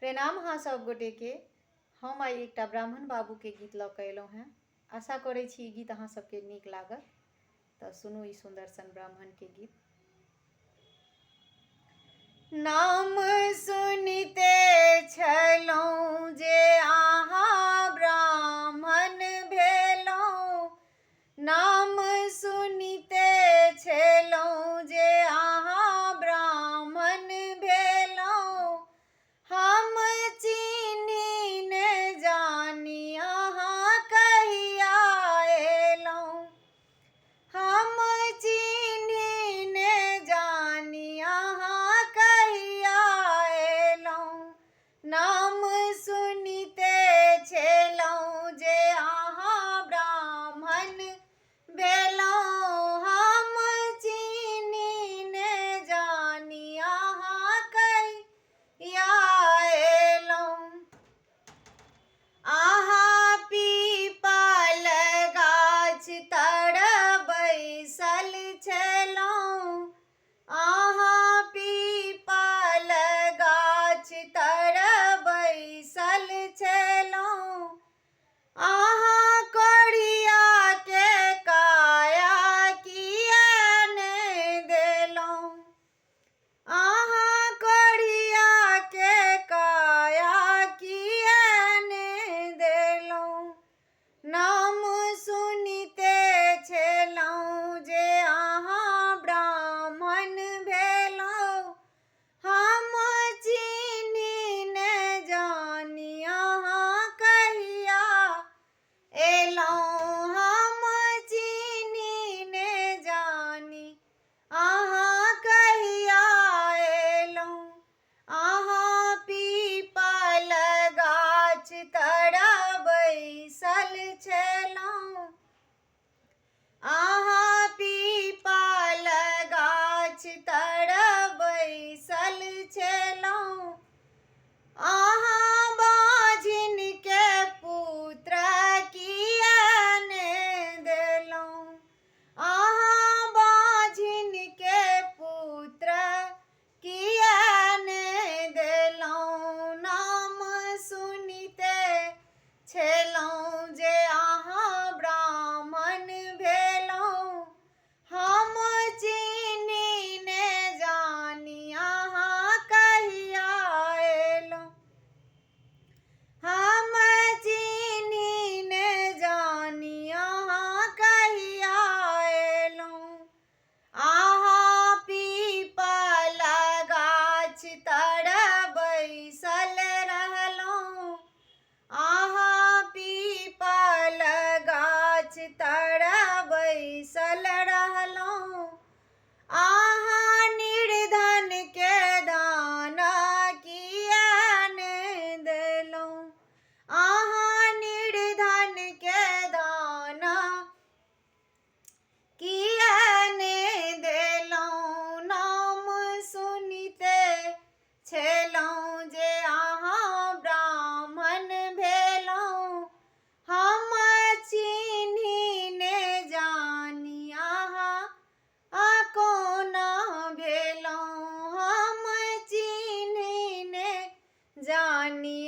प्रणाम हाँ सब गोटे के। हम आई एकटा ब्राह्मण बाबू के गीत लऽ कऽ अयलहुँ हेँ। आशा करै छी ई गीत अहाँ सबके नीक लागत। तऽ सुनू ई सुन्दर सन ब्राह्मण के गीत। नाम सुनिते छलहुँ जे अहाँ ब्राह्मण भेलहुँ, नाम सुनिते छलहुँ जे अहाँ ब्राह्मण भेलहुँ। हम चिन्ही ने जानी अहाँ कहिया अयलहुँ, हम चिन्ही ने जानी अहाँ कहिया अयलहुँ। नाम सुनिते छलहुँ जे अहाँ ब्राह्मण भेलहुँ, हम चिन्ही ने जानी अहाँ कहिया अयलहुँ। अहाँ पीपल गाछ तर बैसल छलहुँ, अहाँ पीपल गाछ तर बैसल छलहुँ। अहाँ कोढ़िया के काया किया ने देलहुँ, अहाँ कोढ़िया के काया किया ने देलहुँ। नाम सुनिते छलहुँ जे अहाँ ब्राह्मण भेलहुँ, हम चिन्ही ने जानी अहाँ कहिया अयलहुँ, हम चिन्ही ने जानी अहाँ कहिया अयलहुँ। अहाँ पीपल गाछ तर बैसल छलहुँ, अहाँ पीपल गाछ तर बैसल छलहुँ। अहाँ बाझिन के पुत्र किया ने देलहुँ, अहाँ बाझिन के पुत्र किया ने देलहुँ। नाम सुनिते छलहुँ जे अहाँ ब्राह्मण भेलहुँ, हम चिन्ही ने जानी अहाँ कहिया अयलहुँ, हम चिन्ही ने जानी अहाँ कहिया अयलहुँ। अहाँ पीपल गाछ तर बैसल रहलहुँ, अहाँ पीपल गाछ तर बैसल रहलहुँ। अहाँ निर्धन के दाना किया ने देलहुँ, अहाँ निर्धन के दाना किया ने देलहुँ। नाम सुनिते छलहुँ जे अहाँ ब्राह्मण भेलहुँ, हम चिन्ही ने जानी अहाँ कोना भेलहुँ, हम चिन्ही ने जानी